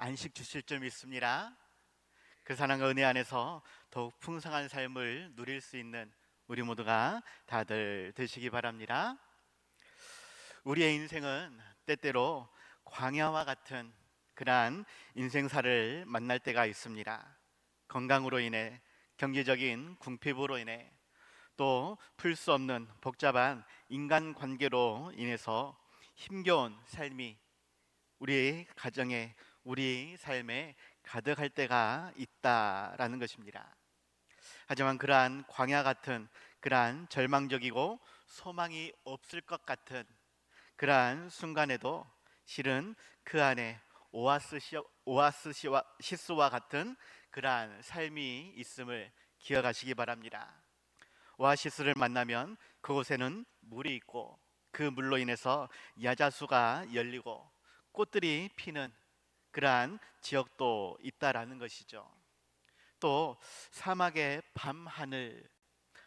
안식 주실 줄 믿습니다. 그 사랑과 은혜 안에서 더욱 풍성한 삶을 누릴 수 있는 우리 모두가 다들 되시기 바랍니다. 우리의 인생은 때때로 광야와 같은 그러한 인생사를 만날 때가 있습니다. 건강으로 인해, 경제적인 궁핍으로 인해, 또 풀 수 없는 복잡한 인간관계로 인해서 힘겨운 삶이 우리 가정에, 우리 삶에 가득할 때가 있다라는 것입니다. 하지만 그러한 광야 같은, 그러한 절망적이고 소망이 없을 것 같은 그러한 순간에도 실은 그 안에 오아시스와 같은 그러한 삶이 있음을 기억하시기 바랍니다. 오아시스를 만나면 그곳에는 물이 있고, 그 물로 인해서 야자수가 열리고 꽃들이 피는 그러한 지역도 있다라는 것이죠. 또 사막의 밤하늘,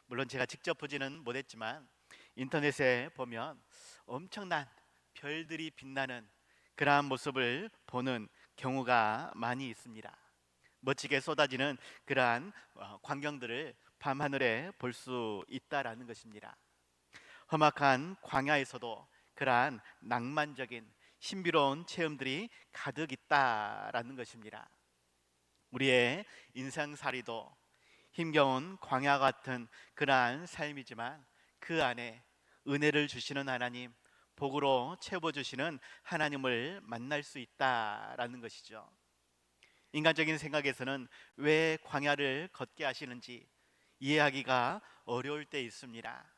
물론 제가 직접 보지는 못했지만 인터넷에 보면 엄청난 별들이 빛나는 그러한 모습을 보는 경우가 많이 있습니다. 멋지게 쏟아지는 그러한 광경들을 밤하늘에 볼 수 있다라는 것입니다. 험악한 광야에서도 그러한 낭만적인 신비로운 체험들이 가득 있다라는 것입니다. 우리의 인생살이도 힘겨운 광야 같은 그러한 삶이지만 그 안에 은혜를 주시는 하나님, 복으로 채워주시는 하나님을 만날 수 있다라는 것이죠. 인간적인 생각에서는 왜 광야를 걷게 하시는지 이해하기가 어려울 때 있습니다.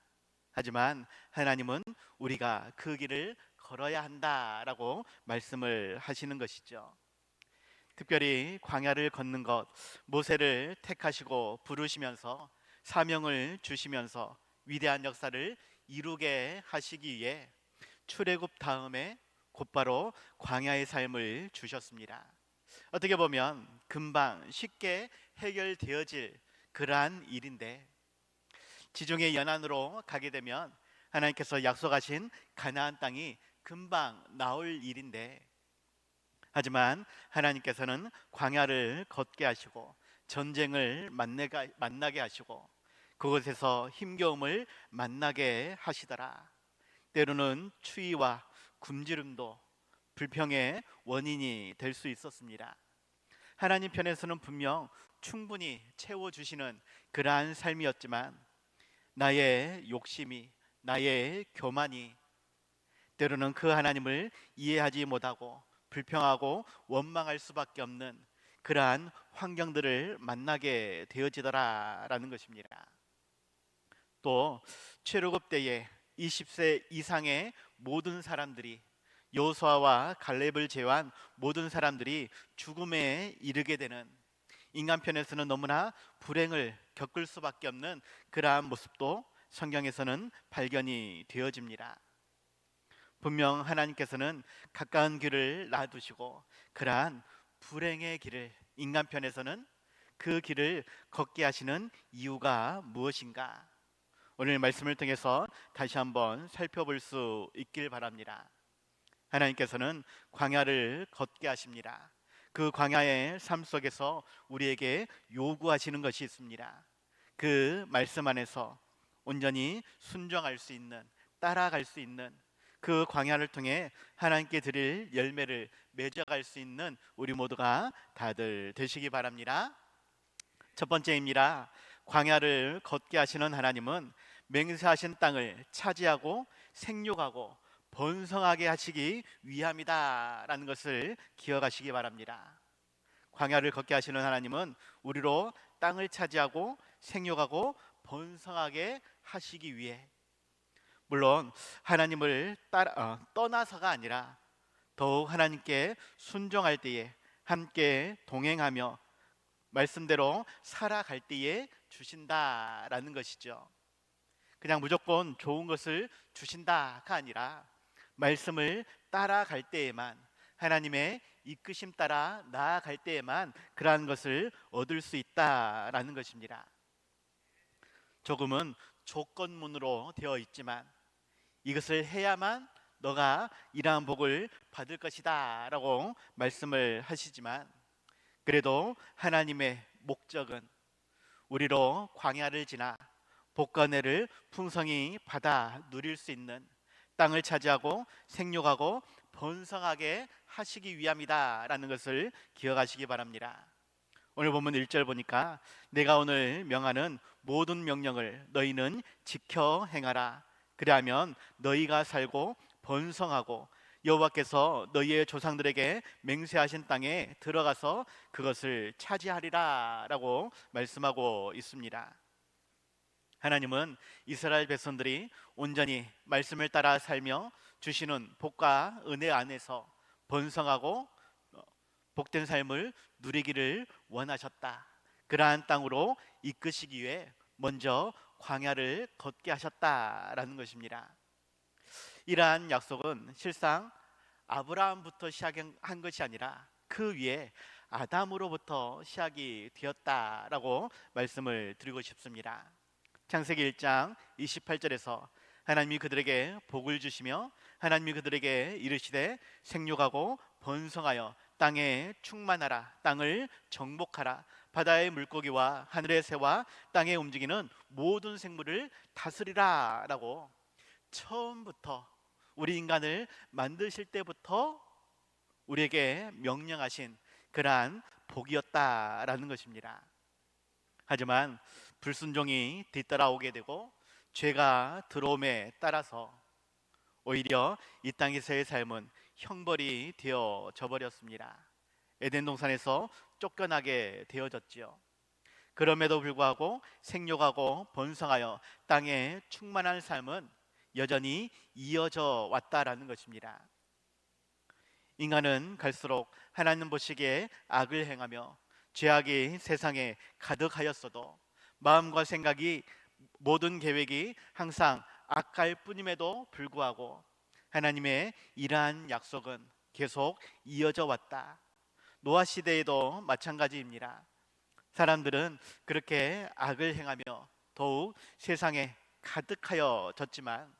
하지만 하나님은 우리가 그 길을 걸어야 한다라고 말씀을 하시는 것이죠. 특별히 광야를 걷는 것, 모세를 택하시고 부르시면서 사명을 주시면서 위대한 역사를 이루게 하시기 위해 출애굽 다음에 곧바로 광야의 삶을 주셨습니다. 어떻게 보면 금방 쉽게 해결되어질 그러한 일인데, 지중해 연안으로 가게 되면 하나님께서 약속하신 가나안 땅이 금방 나올 일인데, 하지만 하나님께서는 광야를 걷게 하시고 전쟁을 만나게 하시고 그곳에서 힘겨움을 만나게 하시더라. 때로는 추위와 굶주림도 불평의 원인이 될 수 있었습니다. 하나님 편에서는 분명 충분히 채워주시는 그러한 삶이었지만 나의 욕심이, 나의 교만이 때로는 그 하나님을 이해하지 못하고 불평하고 원망할 수밖에 없는 그러한 환경들을 만나게 되어지더라라는 것입니다. 또 출애굽 때에 20세 이상의 모든 사람들이, 여호수아와 갈렙을 제외한 모든 사람들이 죽음에 이르게 되는, 인간 편에서는 너무나 불행을 겪을 수밖에 없는 그러한 모습도 성경에서는 발견이 되어집니다. 분명 하나님께서는 가까운 길을 놔두시고 그러한 불행의 길을, 인간 편에서는 그 길을 걷게 하시는 이유가 무엇인가? 오늘 말씀을 통해서 다시 한번 살펴볼 수 있길 바랍니다. 하나님께서는 광야를 걷게 하십니다. 그 광야의 삶 속에서 우리에게 요구하시는 것이 있습니다. 그 말씀 안에서 온전히 순종할 수 있는, 따라갈 수 있는, 그 광야를 통해 하나님께 드릴 열매를 맺어갈 수 있는 우리 모두가 다들 되시기 바랍니다. 첫 번째입니다. 광야를 걷게 하시는 하나님은 맹세하신 땅을 차지하고 생육하고 번성하게 하시기 위함이다 라는 것을 기억하시기 바랍니다. 광야를 걷게 하시는 하나님은 우리로 땅을 차지하고 생육하고 번성하게 하시기 위해, 물론 하나님을 떠나서가 아니라 더욱 하나님께 순종할 때에, 함께 동행하며 말씀대로 살아갈 때에 주신다라는 것이죠. 그냥 무조건 좋은 것을 주신다가 아니라 말씀을 따라갈 때에만, 하나님의 이끄심 따라 나아갈 때에만 그러한 것을 얻을 수 있다라는 것입니다. 조금은 조건문으로 되어 있지만 이것을 해야만 너가 이러한 복을 받을 것이다 라고 말씀을 하시지만, 그래도 하나님의 목적은 우리로 광야를 지나 복과 은혜를 풍성히 받아 누릴 수 있는 땅을 차지하고 생육하고 번성하게 하시기 위함이다 라는 것을 기억하시기 바랍니다. 오늘 본문 1절 보니까 내가 오늘 명하는 모든 명령을 너희는 지켜 행하라. 그리하면 너희가 살고 번성하고 여호와께서 너희의 조상들에게 맹세하신 땅에 들어가서 그것을 차지하리라 라고 말씀하고 있습니다. 하나님은 이스라엘 백성들이 온전히 말씀을 따라 살며 주시는 복과 은혜 안에서 번성하고 복된 삶을 누리기를 원하셨다. 그러한 땅으로 이끄시기 위해 먼저 광야를 걷게 하셨다라는 것입니다. 이러한 약속은 실상 아브라함부터 시작한 것이 아니라 그 위에 아담으로부터 시작이 되었다라고 말씀을 드리고 싶습니다. 창세기 1장 28절에서 하나님이 그들에게 복을 주시며 하나님이 그들에게 이르시되 생육하고 번성하여 땅에 충만하라, 땅을 정복하라, 바다의 물고기와 하늘의 새와 땅에 움직이는 모든 생물을 다스리라 라고 처음부터 우리 인간을 만드실 때부터 우리에게 명령하신 그러한 복이었다라는 것입니다. 하지만 불순종이 뒤따라오게 되고 죄가 들어옴에 따라서 오히려 이 땅에서의 삶은 형벌이 되어져 버렸습니다. 에덴 동산에서 쫓겨나게 되어졌지요. 그럼에도 불구하고 생육하고 번성하여 땅에 충만한 삶은 여전히 이어져 왔다라는 것입니다. 인간은 갈수록 하나님 보시기에 악을 행하며 죄악이 세상에 가득하였어도 마음과 생각이, 모든 계획이 항상 악할 뿐임에도 불구하고 하나님의 이러한 약속은 계속 이어져 왔다. 노아 시대에도 마찬가지입니다. 사람들은 그렇게 악을 행하며 더욱 세상에 가득하여졌지만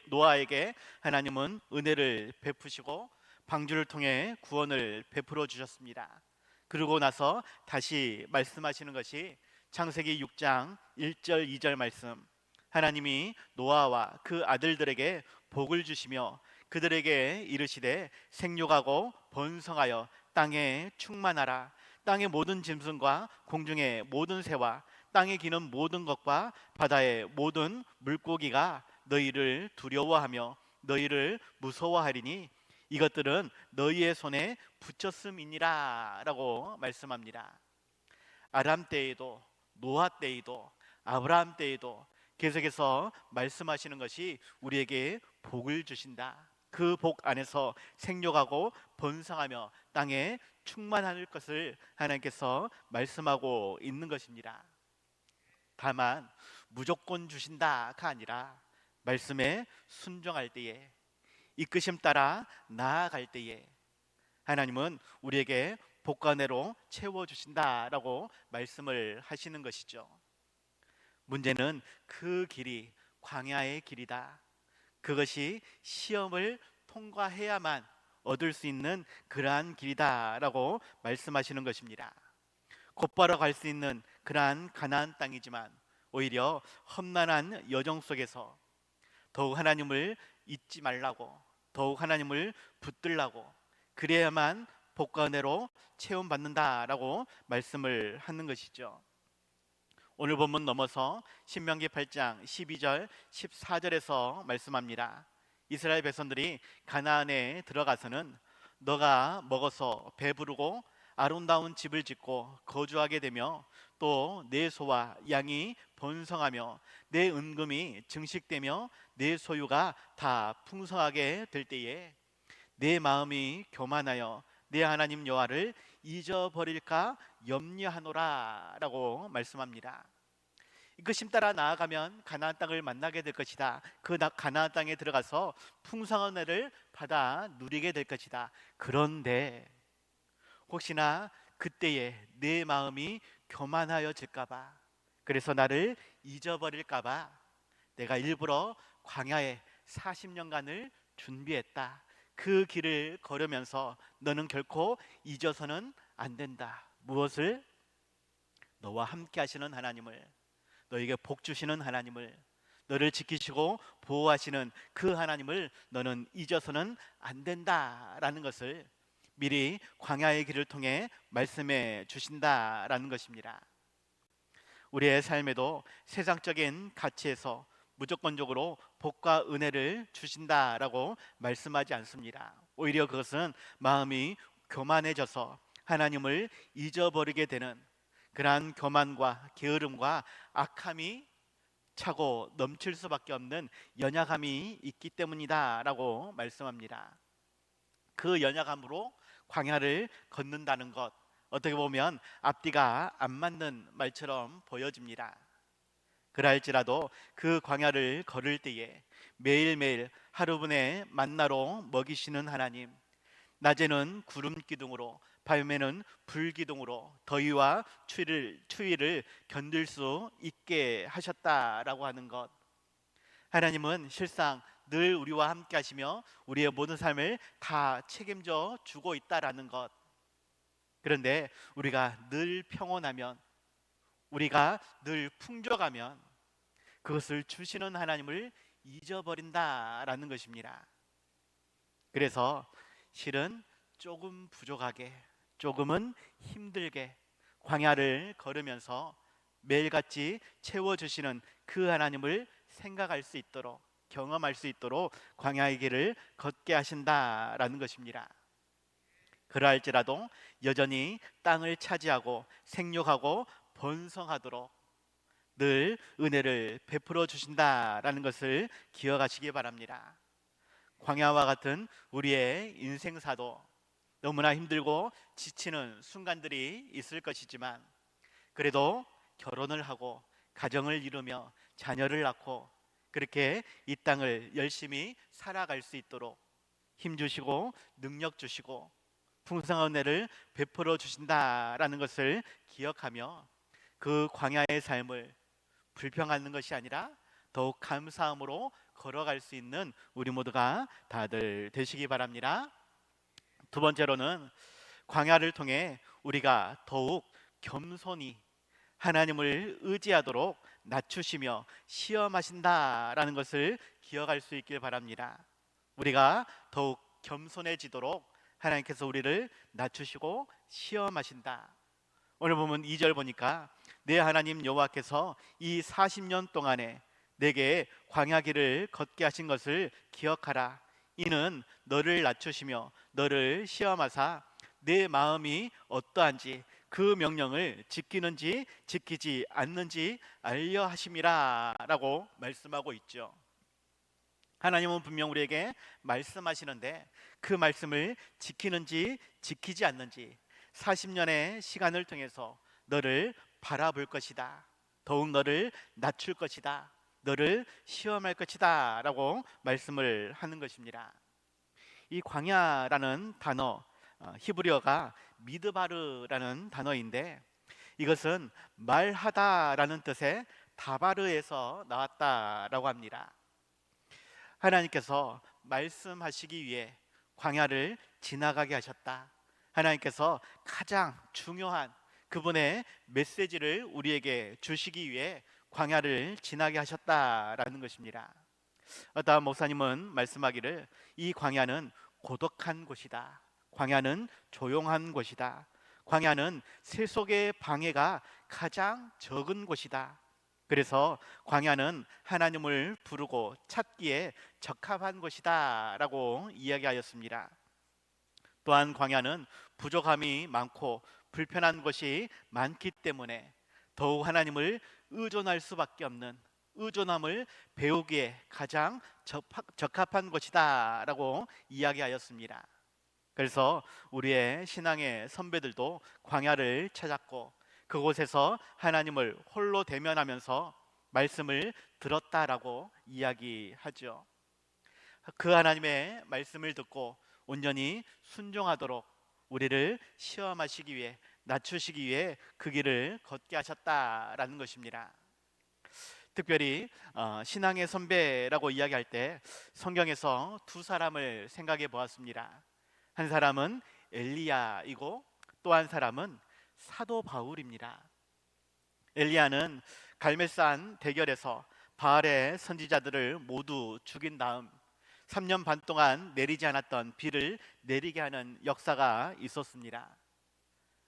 노아에게 하나님은 은혜를 베푸시고 방주를 통해 구원을 베풀어 주셨습니다. 그러고 나서 다시 말씀하시는 것이 창세기 6장 1절 2절 말씀, 하나님이 노아와 그 아들들에게 복을 주시며 그들에게 이르시되 생육하고 번성하여 땅에 충만하라. 땅의 모든 짐승과 공중의 모든 새와 땅에 기는 모든 것과 바다의 모든 물고기가 너희를 두려워하며 너희를 무서워하리니 이것들은 너희의 손에 붙였음이니라 라고 말씀합니다. 아람 때에도 노아 때에도 아브라함 때에도 계속해서 말씀하시는 것이 우리에게 복을 주신다. 그 복 안에서 생육하고 번성하며 땅에 충만할 것을 하나님께서 말씀하고 있는 것입니다. 다만 무조건 주신다가 아니라 말씀에 순종할 때에, 이끄심 따라 나아갈 때에 하나님은 우리에게 복과 은혜로 채워주신다라고 말씀을 하시는 것이죠. 문제는 그 길이 광야의 길이다. 그것이 시험을 통과해야만 얻을 수 있는 그러한 길이다라고 말씀하시는 것입니다. 곧바로 갈 수 있는 그러한 가나안 땅이지만 오히려 험난한 여정 속에서 더욱 하나님을 잊지 말라고, 더욱 하나님을 붙들라고, 그래야만 복과 은혜로 체험받는다라고 말씀을 하는 것이죠. 오늘 본문 넘어서 신명기 8장 12절 14절에서 말씀합니다. 이스라엘 백성들이 가나안에 들어가서는 너가 먹어서 배부르고 아름다운 집을 짓고 거주하게 되며 또 내 소와 양이 번성하며 내 은금이 증식되며 내 소유가 다 풍성하게 될 때에 내 마음이 교만하여 내 하나님 여호와를 잊어버릴까 염려하노라 라고 말씀합니다. 그 심 따라 나아가면 가나안 땅을 만나게 될 것이다. 그 가나안 땅에 들어가서 풍성한 은혜를 받아 누리게 될 것이다. 그런데 혹시나 그때에 내 마음이 교만하여질까봐, 그래서 나를 잊어버릴까봐 내가 일부러 광야에 40년간을 준비했다. 그 길을 걸으면서 너는 결코 잊어서는 안 된다. 무엇을? 너와 함께 하시는 하나님을, 너에게 복 주시는 하나님을, 너를 지키시고 보호하시는 그 하나님을 너는 잊어서는 안 된다라는 것을 미리 광야의 길을 통해 말씀해 주신다라는 것입니다. 우리의 삶에도 세상적인 가치에서 무조건적으로 복과 은혜를 주신다라고 말씀하지 않습니다. 오히려 그것은 마음이 교만해져서 하나님을 잊어버리게 되는 그러한 교만과 게으름과 악함이 차고 넘칠 수밖에 없는 연약함이 있기 때문이다라고 말씀합니다. 그 연약함으로 광야를 걷는다는 것, 어떻게 보면 앞뒤가 안 맞는 말처럼 보여집니다. 그랄지라도 그 광야를 걸을 때에 매일매일 하루분의 만나로 먹이시는 하나님, 낮에는 구름 기둥으로 밤에는 불 기둥으로 더위와 추위를 견딜 수 있게 하셨다라고 하는 것, 하나님은 실상 늘 우리와 함께 하시며 우리의 모든 삶을 다 책임져 주고 있다라는 것. 그런데 우리가 늘 평온하면, 우리가 늘 풍족하면 그것을 주시는 하나님을 잊어버린다라는 것입니다. 그래서 실은 조금 부족하게, 조금은 힘들게 광야를 걸으면서 매일같이 채워주시는 그 하나님을 생각할 수 있도록, 경험할 수 있도록 광야의 길을 걷게 하신다라는 것입니다. 그러할지라도 여전히 땅을 차지하고 생육하고 번성하도록 늘 은혜를 베풀어 주신다라는 것을 기억하시기 바랍니다. 광야와 같은 우리의 인생사도 너무나 힘들고 지치는 순간들이 있을 것이지만, 그래도 결혼을 하고 가정을 이루며 자녀를 낳고 그렇게 이 땅을 열심히 살아갈 수 있도록 힘 주시고 능력 주시고 풍성한 은혜를 베풀어 주신다라는 것을 기억하며 그 광야의 삶을 불평하는 것이 아니라 더욱 감사함으로 걸어갈 수 있는 우리 모두가 다들 되시기 바랍니다. 두 번째로는 광야를 통해 우리가 더욱 겸손히 하나님을 의지하도록 낮추시며 시험하신다라는 것을 기억할 수 있길 바랍니다. 우리가 더욱 겸손해지도록 하나님께서 우리를 낮추시고 시험하신다. 오늘 보면 2절 보니까 내 하나님 여호와께서 이 40년 동안에 내게 광야길을 걷게 하신 것을 기억하라. 이는 너를 낮추시며 너를 시험하사 내 마음이 어떠한지 그 명령을 지키는지 지키지 않는지 알려 하심이라 라고 말씀하고 있죠. 하나님은 분명 우리에게 말씀하시는데 그 말씀을 지키는지 지키지 않는지 40년의 시간을 통해서 너를 바라볼 것이다, 더욱 너를 낮출 것이다, 너를 시험할 것이다 라고 말씀을 하는 것입니다. 이 광야라는 단어, 히브리어가 미드바르라는 단어인데 이것은 말하다라는 뜻의 다바르에서 나왔다라고 합니다. 하나님께서 말씀하시기 위해 광야를 지나가게 하셨다. 하나님께서 가장 중요한 그분의 메시지를 우리에게 주시기 위해 광야를 지나게 하셨다라는 것입니다. 어떤 목사님은 말씀하기를 이 광야는 고독한 곳이다. 광야는 조용한 곳이다. 광야는 세속의 방해가 가장 적은 곳이다. 그래서 광야는 하나님을 부르고 찾기에 적합한 곳이다 라고 이야기하였습니다. 또한 광야는 부족함이 많고 불편한 것이 많기 때문에 더욱 하나님을 의존할 수밖에 없는, 의존함을 배우기에 가장 적합한 것이다 라고 이야기하였습니다. 그래서 우리의 신앙의 선배들도 광야를 찾았고 그곳에서 하나님을 홀로 대면하면서 말씀을 들었다라고 이야기하죠. 그 하나님의 말씀을 듣고 온전히 순종하도록 우리를 시험하시기 위해, 낮추시기 위해 그 길을 걷게 하셨다라는 것입니다. 특별히 신앙의 선배라고 이야기할 때 성경에서 두 사람을 생각해 보았습니다. 한 사람은 엘리야이고 또 한 사람은 사도 바울입니다. 엘리야는 갈멜산 대결에서 바알의 선지자들을 모두 죽인 다음 3년 반 동안 내리지 않았던 비를 내리게 하는 역사가 있었습니다.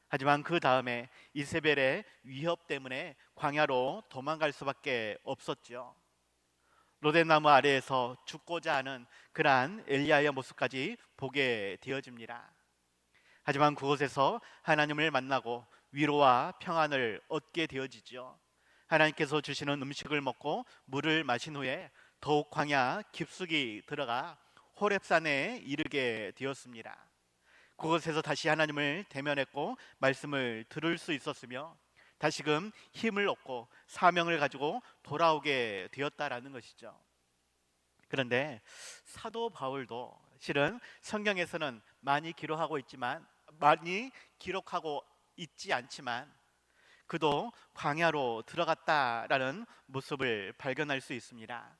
하지만 그 다음에 이세벨의 위협 때문에 광야로 도망갈 수밖에 없었죠. 로뎀나무 아래에서 죽고자 하는 그러한 엘리야의 모습까지 보게 되어집니다. 하지만 그곳에서 하나님을 만나고 위로와 평안을 얻게 되어지죠. 하나님께서 주시는 음식을 먹고 물을 마신 후에 더욱 광야 깊숙이 들어가 호렙산에 이르게 되었습니다. 그곳에서 다시 하나님을 대면했고 말씀을 들을 수 있었으며 다시금 힘을 얻고 사명을 가지고 돌아오게 되었다라는 것이죠. 그런데 사도 바울도 실은 성경에서는 많이 기록하고 있지 않지만 그도 광야로 들어갔다라는 모습을 발견할 수 있습니다.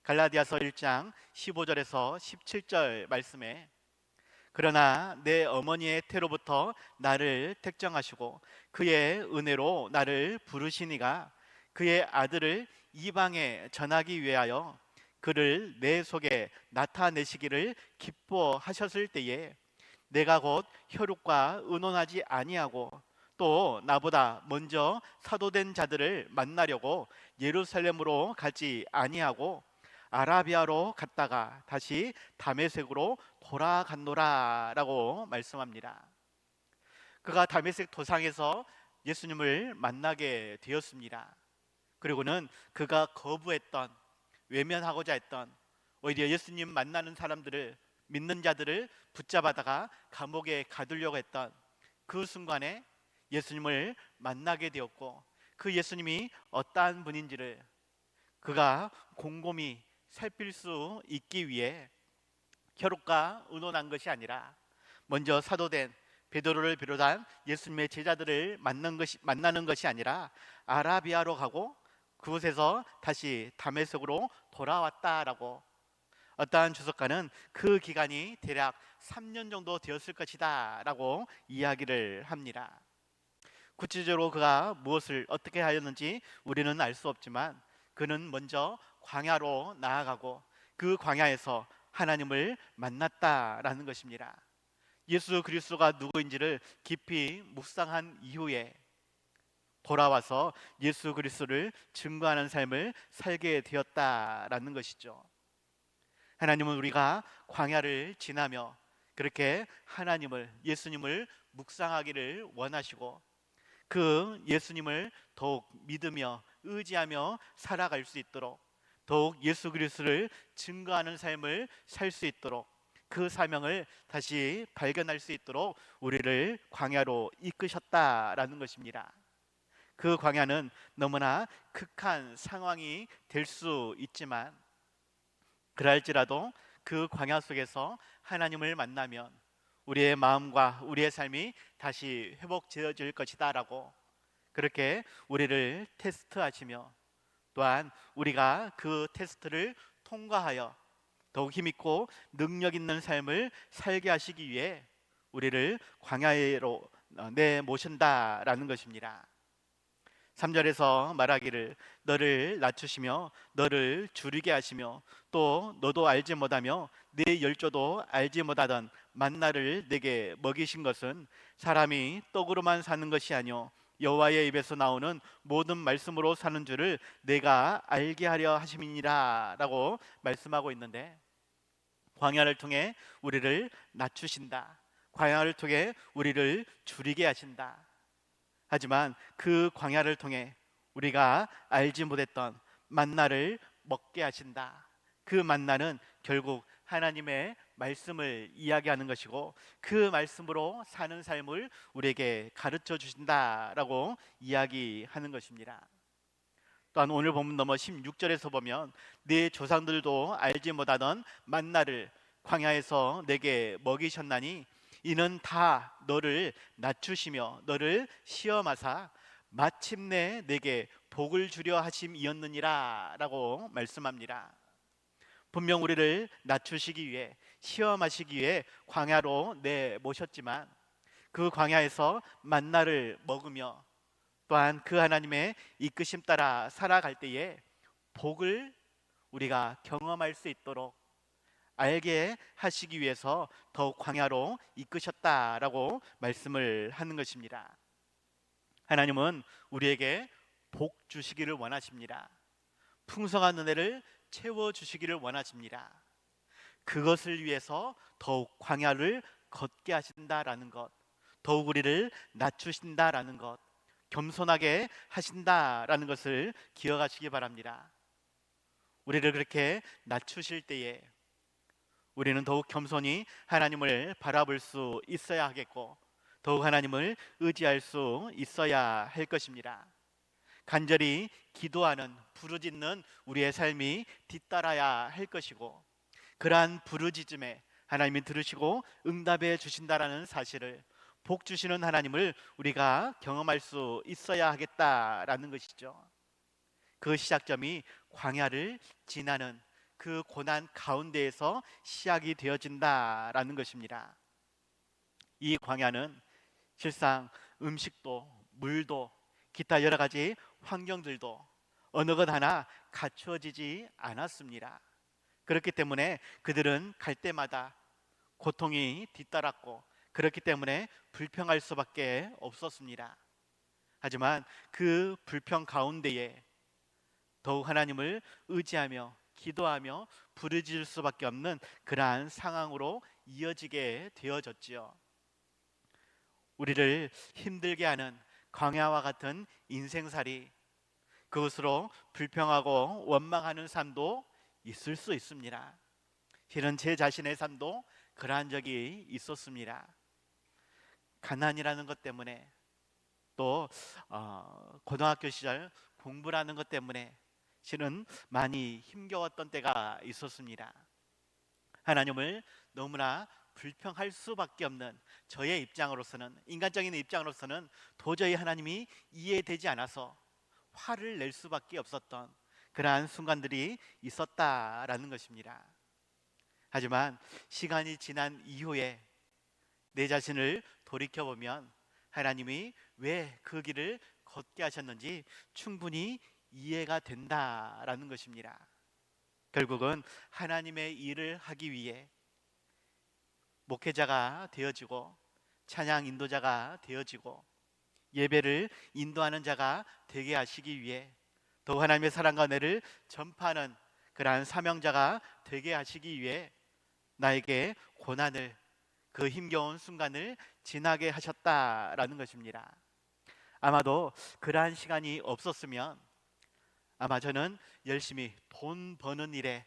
갈라디아서 1장 15절에서 17절 말씀에 그러나 내 어머니의 태로부터 나를 택정하시고 그의 은혜로 나를 부르시니가 그의 아들을 이방에 전하기 위하여 그를 내 속에 나타내시기를 기뻐하셨을 때에 내가 곧 혈육과 의논하지 아니하고 또 나보다 먼저 사도된 자들을 만나려고 예루살렘으로 가지 아니하고 아라비아로 갔다가 다시 다메섹으로 돌아갔노라라고 말씀합니다. 그가 다메섹 도상에서 예수님을 만나게 되었습니다. 그리고는 그가 거부했던, 외면하고자 했던, 오히려 예수님 만나는 사람들을, 믿는 자들을 붙잡아다가 감옥에 가두려고 했던 그 순간에 예수님을 만나게 되었고, 그 예수님이 어떠한 분인지를 그가 곰곰이 살필 수 있기 위해 혈육과 의논한 것이 아니라 먼저 사도된 베드로를 비롯한 예수님의 제자들을 만나는 것이 아니라 아라비아로 가고 그곳에서 다시 다메섹으로 돌아왔다라고, 어떠한 주석가는 그 기간이 대략 3년 정도 되었을 것이다 라고 이야기를 합니다. 구체적으로 그가 무엇을 어떻게 하였는지 우리는 알 수 없지만 그는 먼저 광야로 나아가고 그 광야에서 하나님을 만났다라는 것입니다. 예수 그리스도가 누구인지를 깊이 묵상한 이후에 돌아와서 예수 그리스도를 증거하는 삶을 살게 되었다라는 것이죠. 하나님은 우리가 광야를 지나며 그렇게 하나님을, 예수님을 묵상하기를 원하시고 그 예수님을 더욱 믿으며 의지하며 살아갈 수 있도록, 더욱 예수 그리스도를 증거하는 삶을 살 수 있도록, 그 사명을 다시 발견할 수 있도록 우리를 광야로 이끄셨다라는 것입니다. 그 광야는 너무나 극한 상황이 될 수 있지만 그럴지라도 그 광야 속에서 하나님을 만나면 우리의 마음과 우리의 삶이 다시 회복되어질 것이다 라고, 그렇게 우리를 테스트하시며 또한 우리가 그 테스트를 통과하여 더욱 힘있고 능력 있는 삶을 살게 하시기 위해 우리를 광야로 내모신다라는 것입니다. 3절에서 말하기를 너를 낮추시며 너를 줄이게 하시며 또 너도 알지 못하며 네 열조도 알지 못하던 만나를 내게 먹이신 것은 사람이 떡으로만 사는 것이 아니요 여호와의 입에서 나오는 모든 말씀으로 사는 줄을 내가 알게 하려 하심이니라 라고 말씀하고 있는데, 광야를 통해 우리를 낮추신다, 광야를 통해 우리를 줄이게 하신다. 하지만 그 광야를 통해 우리가 알지 못했던 만나를 먹게 하신다. 그 만나는 결국 하나님의 말씀을 이야기하는 것이고 그 말씀으로 사는 삶을 우리에게 가르쳐 주신다라고 이야기하는 것입니다. 또한 오늘 본문 넘어 16절에서 보면 네 조상들도 알지 못하던 만나를 광야에서 내게 먹이셨나니 이는 다 너를 낮추시며 너를 시험하사 마침내 내게 복을 주려 하심이었느니라 라고 말씀합니다. 분명 우리를 낮추시기 위해, 시험하시기 위해 광야로 내모셨지만 그 광야에서 만나를 먹으며 또한 그 하나님의 이끄심 따라 살아갈 때에 복을 우리가 경험할 수 있도록 알게 하시기 위해서 더욱 광야로 이끄셨다라고 말씀을 하는 것입니다. 하나님은 우리에게 복 주시기를 원하십니다. 풍성한 은혜를 채워 주시기를 원하십니다. 그것을 위해서 더욱 광야를 걷게 하신다라는 것, 더욱 우리를 낮추신다라는 것, 겸손하게 하신다라는 것을 기억하시기 바랍니다. 우리를 그렇게 낮추실 때에 우리는 더욱 겸손히 하나님을 바라볼 수 있어야 하겠고, 더욱 하나님을 의지할 수 있어야 할 것입니다. 간절히 기도하는, 부르짖는 우리의 삶이 뒤따라야 할 것이고, 그러한 부르짖음에 하나님이 들으시고 응답해 주신다라는 사실을, 복 주시는 하나님을 우리가 경험할 수 있어야 하겠다라는 것이죠. 그 시작점이 광야를 지나는 그 고난 가운데에서 시작이 되어진다라는 것입니다. 이 광야는 실상 음식도, 물도, 기타 여러 가지 환경들도 어느 것 하나 갖추어지지 않았습니다. 그렇기 때문에 그들은 갈 때마다 고통이 뒤따랐고, 그렇기 때문에 불평할 수밖에 없었습니다. 하지만 그 불평 가운데에 더욱 하나님을 의지하며 기도하며 부르짖을 수밖에 없는 그러한 상황으로 이어지게 되어졌지요. 우리를 힘들게 하는 광야와 같은 인생살이, 그것으로 불평하고 원망하는 삶도 있을 수 있습니다. 실은 제 자신의 삶도 그러한 적이 있었습니다. 가난이라는 것 때문에, 또 고등학교 시절 공부라는 것 때문에 실은 많이 힘겨웠던 때가 있었습니다. 하나님을 너무나 불평할 수밖에 없는 저의 입장으로서는, 인간적인 입장으로서는 도저히 하나님이 이해되지 않아서 화를 낼 수밖에 없었던 그러한 순간들이 있었다라는 것입니다. 하지만 시간이 지난 이후에 내 자신을 돌이켜보면 하나님이 왜 그 길을 걷게 하셨는지 충분히 이해가 된다라는 것입니다. 결국은 하나님의 일을 하기 위해 목회자가 되어지고, 찬양 인도자가 되어지고, 예배를 인도하는 자가 되게 하시기 위해, 더욱 하나님의 사랑과 은혜를 전파하는 그러한 사명자가 되게 하시기 위해 나에게 고난을, 그 힘겨운 순간을 지나게 하셨다라는 것입니다. 아마도 그러한 시간이 없었으면 아마 저는 열심히 돈 버는 일에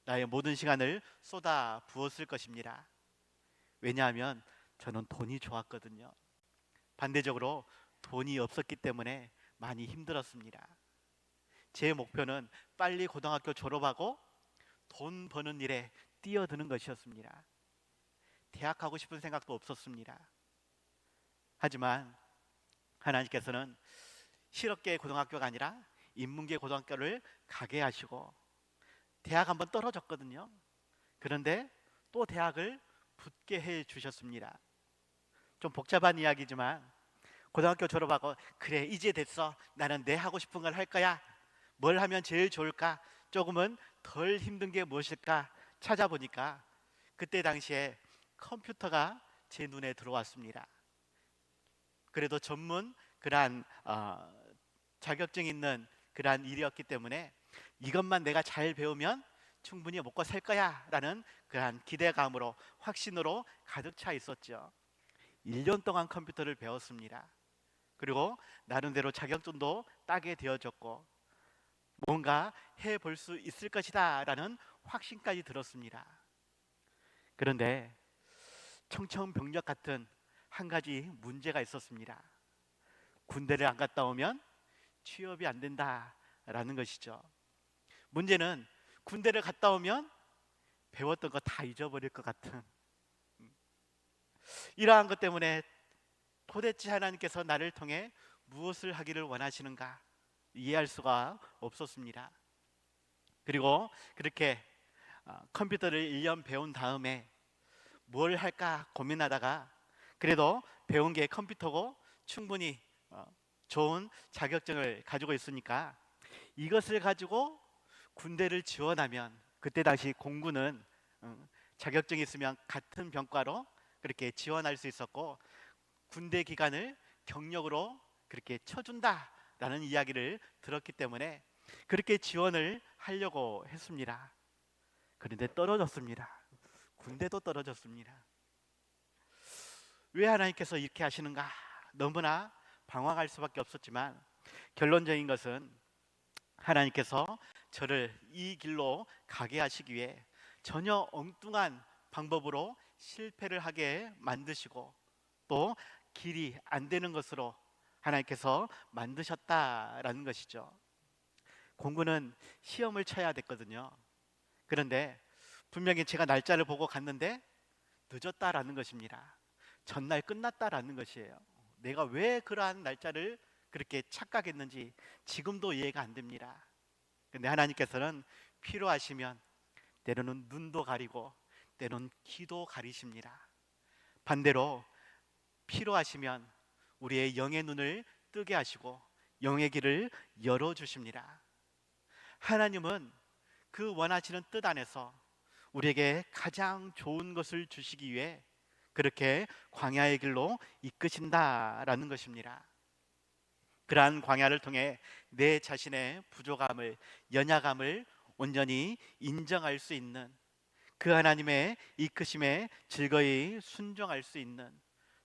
나의 모든 시간을 쏟아 부었을 것입니다. 왜냐하면 저는 돈이 좋았거든요. 반대적으로 돈이 없었기 때문에 많이 힘들었습니다. 제 목표는 빨리 고등학교 졸업하고 돈 버는 일에 뛰어드는 것이었습니다. 대학 가고 싶은 생각도 없었습니다. 하지만 하나님께서는 실업계 고등학교가 아니라 인문계 고등학교를 가게 하시고, 대학 한번 떨어졌거든요. 그런데 또 대학을 붙게 해 주셨습니다. 좀 복잡한 이야기지만 고등학교 졸업하고, 그래 이제 됐어, 나는 내 하고 싶은 걸 할 거야, 뭘 하면 제일 좋을까, 조금은 덜 힘든 게 무엇일까 찾아보니까 그때 당시에 컴퓨터가 제 눈에 들어왔습니다. 그래도 전문 그러한 자격증 있는 그러한 일이었기 때문에 이것만 내가 잘 배우면 충분히 먹고 살 거야 라는 그러한 기대감으로, 확신으로 가득 차 있었죠. 1년 동안 컴퓨터를 배웠습니다. 그리고 나름대로 자격증도 따게 되어졌고, 뭔가 해볼 수 있을 것이다 라는 확신까지 들었습니다. 그런데 청천벽력 같은 한 가지 문제가 있었습니다. 군대를 안 갔다 오면 취업이 안 된다라는 것이죠. 문제는 군대를 갔다 오면 배웠던 거 다 잊어버릴 것 같은, 이러한 것 때문에 도대체 하나님께서 나를 통해 무엇을 하기를 원하시는가 이해할 수가 없었습니다. 그리고 그렇게 컴퓨터를 1년 배운 다음에 뭘 할까 고민하다가 그래도 배운 게 컴퓨터고 충분히 좋은 자격증을 가지고 있으니까 이것을 가지고 군대를 지원하면, 그때 당시 공군은 자격증이 있으면 같은 병과로 그렇게 지원할 수 있었고 군대 기간을 경력으로 그렇게 쳐준다라는 이야기를 들었기 때문에 그렇게 지원을 하려고 했습니다. 그런데 떨어졌습니다. 군대도 떨어졌습니다. 왜 하나님께서 이렇게 하시는가? 너무나 방황할 수밖에 없었지만 결론적인 것은 하나님께서 저를 이 길로 가게 하시기 위해 전혀 엉뚱한 방법으로 실패를 하게 만드시고 또 길이 안 되는 것으로 하나님께서 만드셨다라는 것이죠. 공군은 시험을 쳐야 됐거든요. 그런데 분명히 제가 날짜를 보고 갔는데 늦었다라는 것입니다. 전날 끝났다라는 것이에요. 내가 왜 그러한 날짜를 그렇게 착각했는지 지금도 이해가 안 됩니다. 근데 하나님께서는 필요하시면 때로는 눈도 가리고 때로는 귀도 가리십니다. 반대로 필요하시면 우리의 영의 눈을 뜨게 하시고 영의 길을 열어주십니다. 하나님은 그 원하시는 뜻 안에서 우리에게 가장 좋은 것을 주시기 위해 그렇게 광야의 길로 이끄신다라는 것입니다. 그러한 광야를 통해 내 자신의 부족함을, 연약함을 온전히 인정할 수 있는, 그 하나님의 이끄심에 즐거이 순종할 수 있는,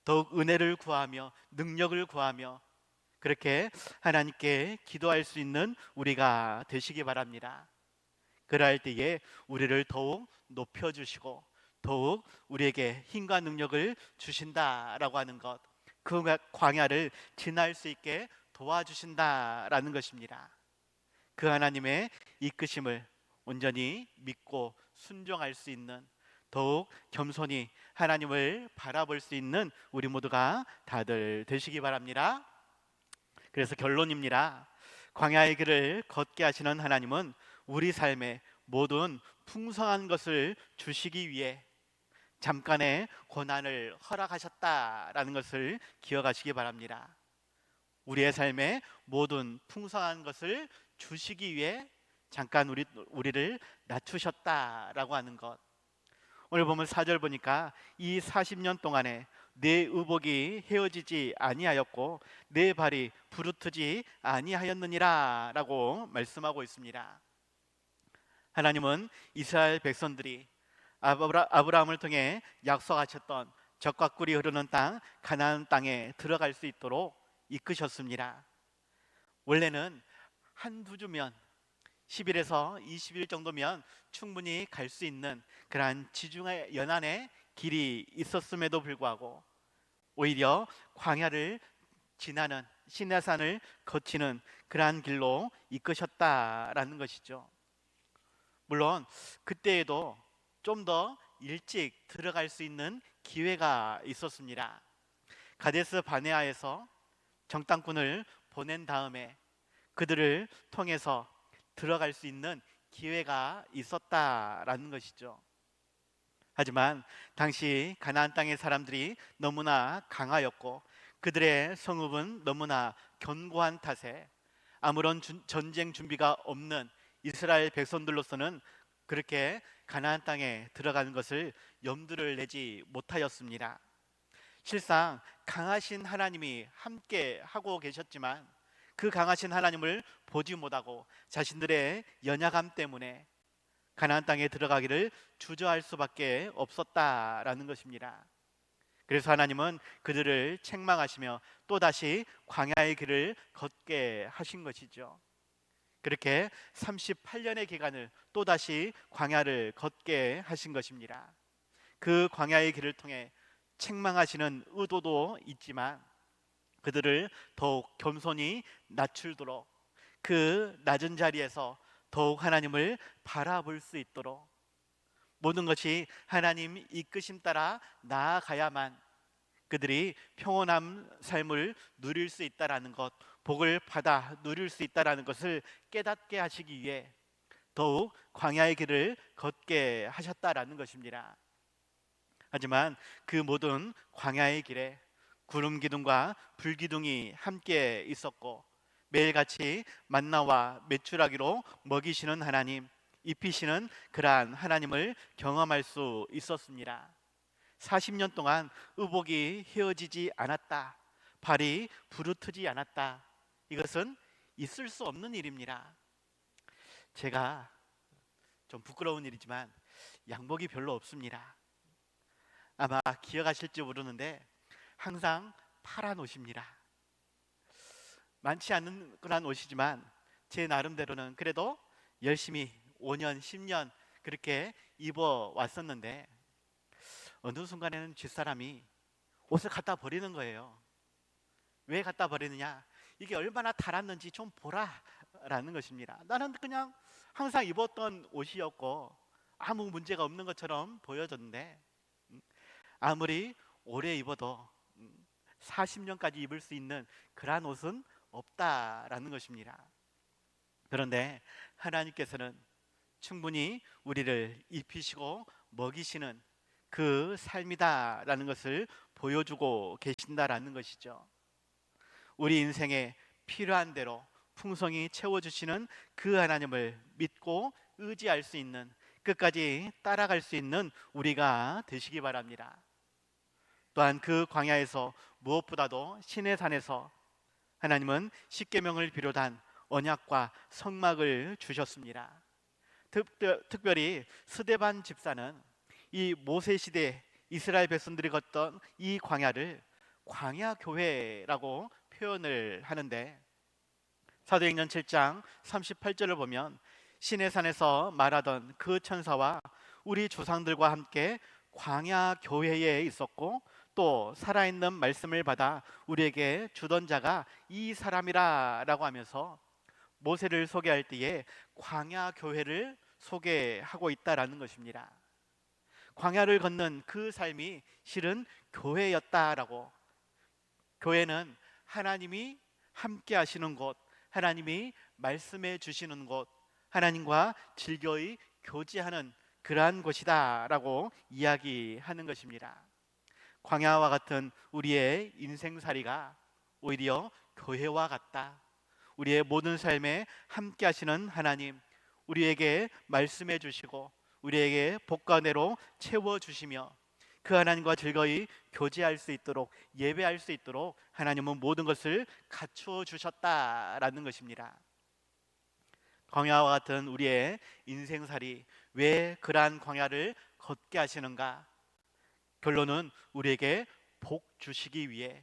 더욱 은혜를 구하며 능력을 구하며 그렇게 하나님께 기도할 수 있는 우리가 되시기 바랍니다. 그럴 때에 우리를 더욱 높여주시고 더욱 우리에게 힘과 능력을 주신다라고 하는 것, 그 광야를 지날 수 있게 도와주신다라는 것입니다. 그 하나님의 이끄심을 온전히 믿고 순종할 수 있는, 더욱 겸손히 하나님을 바라볼 수 있는 우리 모두가 다들 되시기 바랍니다. 그래서 결론입니다. 광야의 길을 걷게 하시는 하나님은 우리 삶에 모든 풍성한 것을 주시기 위해 잠깐의 고난을 허락하셨다라는 것을 기억하시기 바랍니다. 우리의 삶에 모든 풍성한 것을 주시기 위해 잠깐 우리를 낮추셨다라고 하는 것. 오늘 보면 4절 보니까 이 40년 동안에 내 의복이 헤어지지 아니하였고 내 발이 부르트지 아니하였느니라 라고 말씀하고 있습니다. 하나님은 이스라엘 백성들이 아브라함을 통해 약속하셨던 젖과 꿀이 흐르는 땅 가나안 땅에 들어갈 수 있도록 이끄셨습니다. 원래는 한두 주면 10일에서 20일 정도면 충분히 갈 수 있는 그러한 지중해 연안의 길이 있었음에도 불구하고 오히려 광야를 지나는 시내산을 거치는 그러한 길로 이끄셨다라는 것이죠. 물론 그때에도 좀 더 일찍 들어갈 수 있는 기회가 있었습니다. 가데스 바네아에서 정탐꾼을 보낸 다음에 그들을 통해서 들어갈 수 있는 기회가 있었다라는 것이죠. 하지만 당시 가나안 땅의 사람들이 너무나 강하였고 그들의 성읍은 너무나 견고한 탓에 아무런 전쟁 준비가 없는 이스라엘 백성들로서는 그렇게 가나안 땅에 들어가는 것을 염두를 내지 못하였습니다. 실상 강하신 하나님이 함께 하고 계셨지만 그 강하신 하나님을 보지 못하고 자신들의 연약함 때문에 가나안 땅에 들어가기를 주저할 수밖에 없었다라는 것입니다. 그래서 하나님은 그들을 책망하시며 또다시 광야의 길을 걷게 하신 것이죠. 그렇게 38년의 기간을 또다시 광야를 걷게 하신 것입니다. 그 광야의 길을 통해 책망하시는 의도도 있지만 그들을 더욱 겸손히 낮추도록, 그 낮은 자리에서 더욱 하나님을 바라볼 수 있도록, 모든 것이 하나님 이끄심 따라 나아가야만 그들이 평온한 삶을 누릴 수 있다라는 것, 복을 받아 누릴 수 있다라는 것을 깨닫게 하시기 위해 더욱 광야의 길을 걷게 하셨다라는 것입니다. 하지만 그 모든 광야의 길에 구름 기둥과 불 기둥이 함께 있었고, 매일같이 만나와 메추라기로 먹이시는 하나님, 입히시는 그러한 하나님을 경험할 수 있었습니다. 40년 동안 의복이 헤어지지 않았다, 발이 부르트지 않았다, 이것은 있을 수 없는 일입니다. 제가 좀 부끄러운 일이지만 양복이 별로 없습니다. 아마 기억하실지 모르는데 항상 파란 옷입니다. 많지 않은 그런 옷이지만 제 나름대로는 그래도 열심히 5년, 10년 그렇게 입어 왔었는데, 어느 순간에는 뒷사람이 옷을 갖다 버리는 거예요. 왜 갖다 버리느냐? 이게 얼마나 닳았는지 좀 보라 라는 것입니다. 나는 그냥 항상 입었던 옷이었고 아무 문제가 없는 것처럼 보여졌는데, 아무리 오래 입어도 40년까지 입을 수 있는 그러한 옷은 없다라는 것입니다. 그런데 하나님께서는 충분히 우리를 입히시고 먹이시는 그 삶이다라는 것을 보여주고 계신다라는 것이죠. 우리 인생에 필요한 대로 풍성히 채워주시는 그 하나님을 믿고 의지할 수 있는, 끝까지 따라갈 수 있는 우리가 되시기 바랍니다. 또한 그 광야에서 무엇보다도 시내산에서 하나님은 십계명을 비롯한 언약과 성막을 주셨습니다. 특별히 스데반 집사는 이 모세 시대 이스라엘 백성들이 걷던 이 광야를 광야 교회라고 표현을 하는데, 사도행전 7장 38절을 보면 시내산에서 말하던 그 천사와 우리 조상들과 함께 광야 교회에 있었고, 또 살아있는 말씀을 받아 우리에게 주던 자가 이 사람이라 라고 하면서 모세를 소개할 때에 광야 교회를 소개하고 있다라는 것입니다. 광야를 걷는 그 삶이 실은 교회였다라고, 교회는 하나님이 함께 하시는 곳, 하나님이 말씀해 주시는 곳, 하나님과 즐거이 교제하는 그러한 곳이다 라고 이야기하는 것입니다. 광야와 같은 우리의 인생살이가 오히려 교회와 같다. 우리의 모든 삶에 함께 하시는 하나님, 우리에게 말씀해 주시고 우리에게 복과 은혜로 채워주시며 그 하나님과 즐거이 교제할 수 있도록, 예배할 수 있도록 하나님은 모든 것을 갖추어 주셨다라는 것입니다. 광야와 같은 우리의 인생살이 왜 그러한 광야를 걷게 하시는가? 결론은 우리에게 복 주시기 위해,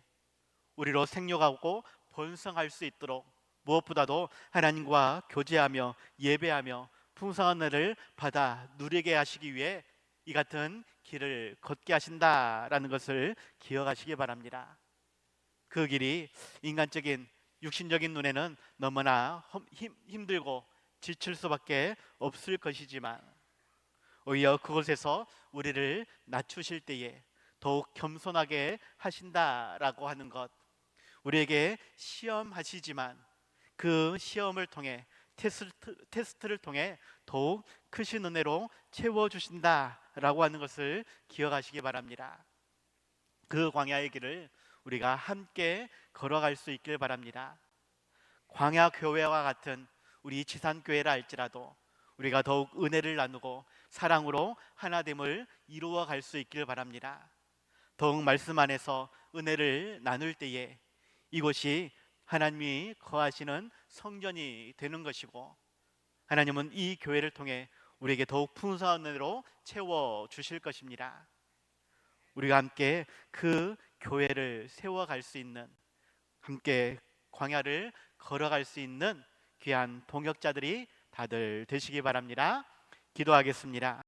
우리로 생육하고 번성할 수 있도록, 무엇보다도 하나님과 교제하며 예배하며 풍성한 은혜를 받아 누리게 하시기 위해 이 같은 길을 걷게 하신다라는 것을 기억하시기 바랍니다. 그 길이 인간적인 육신적인 눈에는 너무나 힘들고 지칠 수밖에 없을 것이지만, 오히려 그곳에서 우리를 낮추실 때에 더욱 겸손하게 하신다라고 하는 것, 우리에게 시험하시지만 그 시험을 통해 테스트를 통해 더욱 크신 은혜로 채워주신다라고 하는 것을 기억하시기 바랍니다. 그 광야의 길을 우리가 함께 걸어갈 수 있길 바랍니다. 광야 교회와 같은 우리 지산교회라 할지라도 우리가 더욱 은혜를 나누고 사랑으로 하나됨을 이루어 갈 수 있길 바랍니다. 더욱 말씀 안에서 은혜를 나눌 때에 이곳이 하나님이 거하시는 성전이 되는 것이고, 하나님은 이 교회를 통해 우리에게 더욱 풍성한 은혜로 채워 주실 것입니다. 우리가 함께 그 교회를 세워갈 수 있는, 함께 광야를 걸어갈 수 있는 귀한 동역자들이 다들 되시기 바랍니다. 기도하겠습니다.